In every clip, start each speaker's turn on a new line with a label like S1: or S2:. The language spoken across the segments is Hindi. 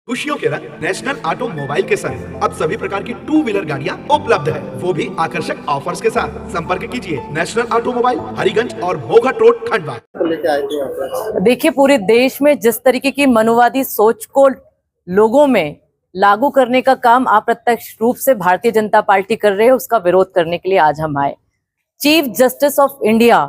S1: खुशियों के रंग नेशनल ऑटोमोबाइल के संग अब सभी प्रकार की टू व्हीलर गाड़ियां उपलब्ध है, वो भी आकर्षक ऑफर्स के साथ। संपर्क कीजिए नेशनल ऑटोमोबाइल, हरिगंज और मोघट रोड, खंडवा।
S2: देखिए, पूरे देश में जिस तरीके की मनुवादी सोच को लोगों में लागू करने का काम अप्रत्यक्ष रूप से भारतीय जनता पार्टी कर रहे है, उसका विरोध करने के लिए आज हम आए। चीफ जस्टिस ऑफ इंडिया,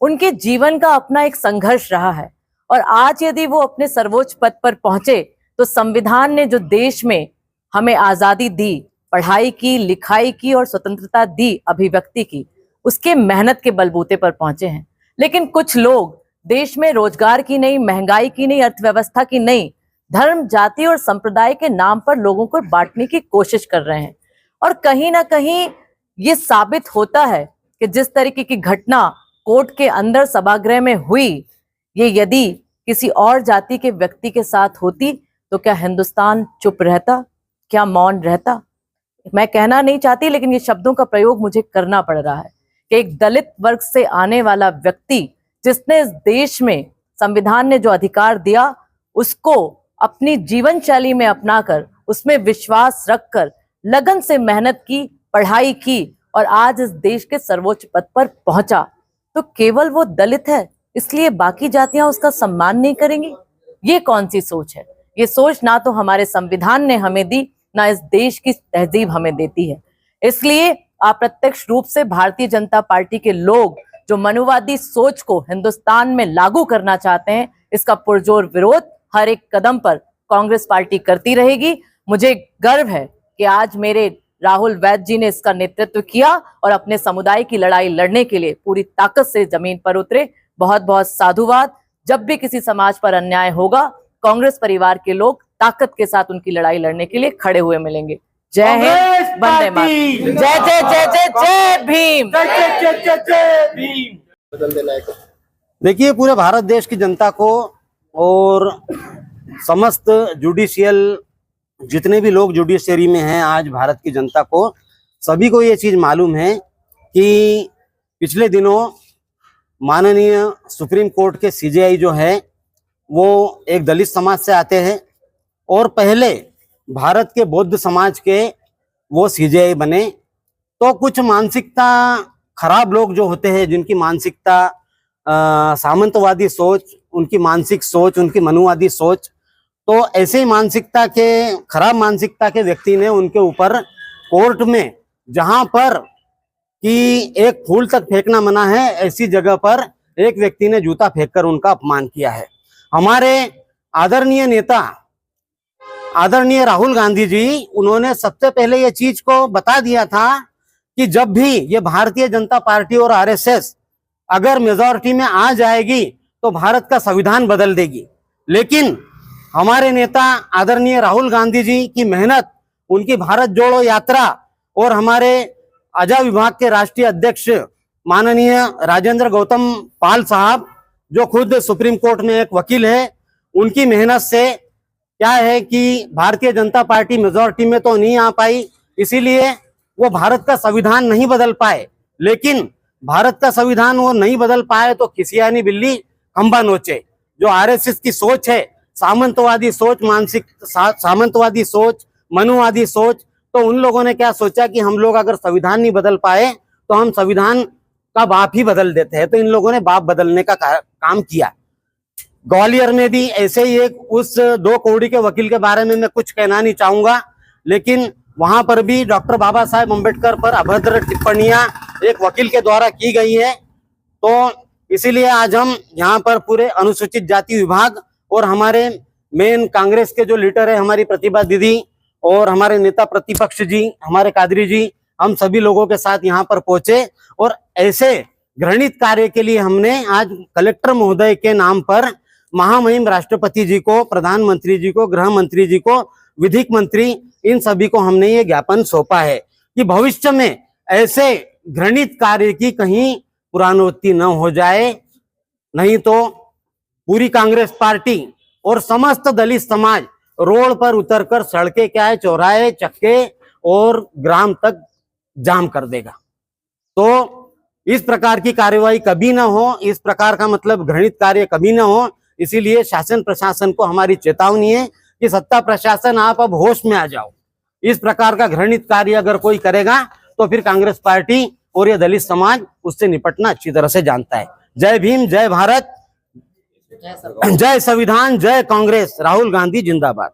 S2: उनके जीवन का अपना एक संघर्ष रहा है और आज यदि वो अपने सर्वोच्च पद पर पहुंचे तो संविधान ने जो देश में हमें आजादी दी, पढ़ाई की, लिखाई की और स्वतंत्रता दी अभिव्यक्ति की, उसके मेहनत के बलबूते पर पहुंचे हैं। लेकिन कुछ लोग देश में रोजगार की नहीं, महंगाई की नहीं, अर्थव्यवस्था की नहीं, धर्म, जाति और संप्रदाय के नाम पर लोगों को बांटने की कोशिश कर रहे हैं। और कहीं ना कहीं ये साबित होता है कि जिस तरीके की घटना कोर्ट के अंदर सभागृह में हुई, ये यदि किसी और जाति के व्यक्ति के साथ होती तो क्या हिंदुस्तान चुप रहता, क्या मौन रहता? मैं कहना नहीं चाहती, लेकिन ये शब्दों का प्रयोग मुझे करना पड़ रहा है कि एक दलित वर्ग से आने वाला व्यक्ति, जिसने इस देश में संविधान ने जो अधिकार दिया उसको अपनी जीवन शैली में अपनाकर, उसमें विश्वास रखकर लगन से मेहनत की, पढ़ाई की और आज इस देश के सर्वोच्च पद पर पहुंचा, तो केवल वो दलित है इसलिए बाकी जातियां उसका सम्मान नहीं करेंगी? ये कौन सी सोच है? ये सोच ना तो हमारे संविधान ने हमें दी, ना इस देश की तहजीब हमें देती है। इसलिए अप्रत्यक्ष रूप से भारतीय जनता पार्टी के लोग जो मनुवादी सोच को हिंदुस्तान में लागू करना चाहते हैं, इसका पुरजोर विरोध हर एक कदम पर कांग्रेस पार्टी करती रहेगी। मुझे गर्व है कि आज मेरे राहुल वैद्य जी ने इसका नेतृत्व किया और अपने समुदाय की लड़ाई लड़ने के लिए पूरी ताकत से जमीन पर उतरे। बहुत बहुत साधुवाद। जब भी किसी समाज पर अन्याय होगा, कांग्रेस परिवार के लोग ताकत के साथ उनकी लड़ाई लड़ने के लिए खड़े हुए मिलेंगे। जय हिंद, वंदे मातरम। जय जय जय जय जय भीम,
S3: जय भीम। देखिए, पूरे भारत देश की जनता को और समस्त जुडिशियल जितने भी लोग जुडिशरी में हैं, आज भारत की जनता को सभी को ये चीज मालूम है कि पिछले दिनों माननीय सुप्रीम कोर्ट के सीजेआई जो है वो एक दलित समाज से आते हैं और पहले भारत के बौद्ध समाज के वो सीजेआई बने। तो कुछ मानसिकता खराब लोग जो होते हैं, जिनकी मानसिकता सामंतवादी सोच, उनकी मानसिक सोच, उनकी मनुवादी सोच, तो ऐसे ही मानसिकता के खराब मानसिकता के व्यक्ति ने उनके ऊपर कोर्ट में, जहां पर कि एक फूल तक फेंकना मना है, ऐसी जगह पर एक व्यक्ति ने जूता फेंककर उनका अपमान किया है। हमारे आदरणीय नेता आदरणीय राहुल गांधी जी, उन्होंने सबसे पहले ये चीज को बता दिया था कि जब भी ये भारतीय जनता पार्टी और आरएसएस अगर मेजॉरिटी में आ जाएगी तो भारत का संविधान बदल देगी। लेकिन हमारे नेता आदरणीय राहुल गांधी जी की मेहनत, उनकी भारत जोड़ो यात्रा और हमारे आजा विभाग के राष्ट्रीय अध्यक्ष माननीय राजेंद्र गौतम पाल साहब, जो खुद सुप्रीम कोर्ट में एक वकील है, उनकी मेहनत से क्या है कि भारतीय जनता पार्टी मेजॉरिटी में तो नहीं आ पाई, इसीलिए वो भारत का संविधान नहीं बदल पाए। लेकिन भारत का संविधान वो नहीं बदल पाए तो खिसियानी बिल्ली खंबा नोचे। जो आरएसएस की सोच है, सामंतवादी सोच, मानसिक सामंतवादी सोच, मनुवादी सोच, तो उन लोगों ने क्या सोचा कि हम लोग अगर संविधान नहीं बदल पाए तो हम संविधान का बाप ही बदल देते हैं। तो इन लोगों ने बाप बदलने का काम किया। ग्वालियर में भी ऐसे ही एक उस 2 कौड़ी के वकील के बारे में मैं कुछ कहना नहीं चाहूंगा, लेकिन वहां पर भी डॉक्टर बाबा साहेब अम्बेडकर पर अभद्र टिप्पणियां एक वकील के द्वारा की गई है। तो इसीलिए आज हम यहाँ पर पूरे अनुसूचित जाति विभाग और हमारे मेन कांग्रेस के जो लीडर है, हमारी प्रतिभा दीदी और हमारे नेता प्रतिपक्ष जी, हमारे कादरी जी, हम सभी लोगों के साथ यहाँ पर पहुंचे और ऐसे घृणित कार्य के लिए हमने आज कलेक्टर महोदय के नाम पर महामहिम राष्ट्रपति जी को, प्रधानमंत्री जी को, गृह मंत्री जी को, विधिक मंत्री, इन सभी को हमने ये ज्ञापन सौंपा है कि भविष्य में ऐसे घृणित कार्य की कहीं पुनरावृत्ति न हो जाए, नहीं तो पूरी कांग्रेस पार्टी और समस्त दलित समाज रोड पर उतरकर सड़कें, क्या है, चौराहे, चक्के और ग्राम तक जाम कर देगा। तो इस प्रकार की कार्यवाही कभी ना हो, इस प्रकार का मतलब घृणित कार्य कभी ना हो। इसीलिए शासन प्रशासन को हमारी चेतावनी है कि सत्ता प्रशासन आप अब होश में आ जाओ। इस प्रकार का घृणित कार्य अगर कोई करेगा तो फिर कांग्रेस पार्टी और ये दलित समाज उससे निपटना अच्छी तरह से जानता है। जय भीम, जय भारत, जय संविधान, जय कांग्रेस। राहुल गांधी जिंदाबाद।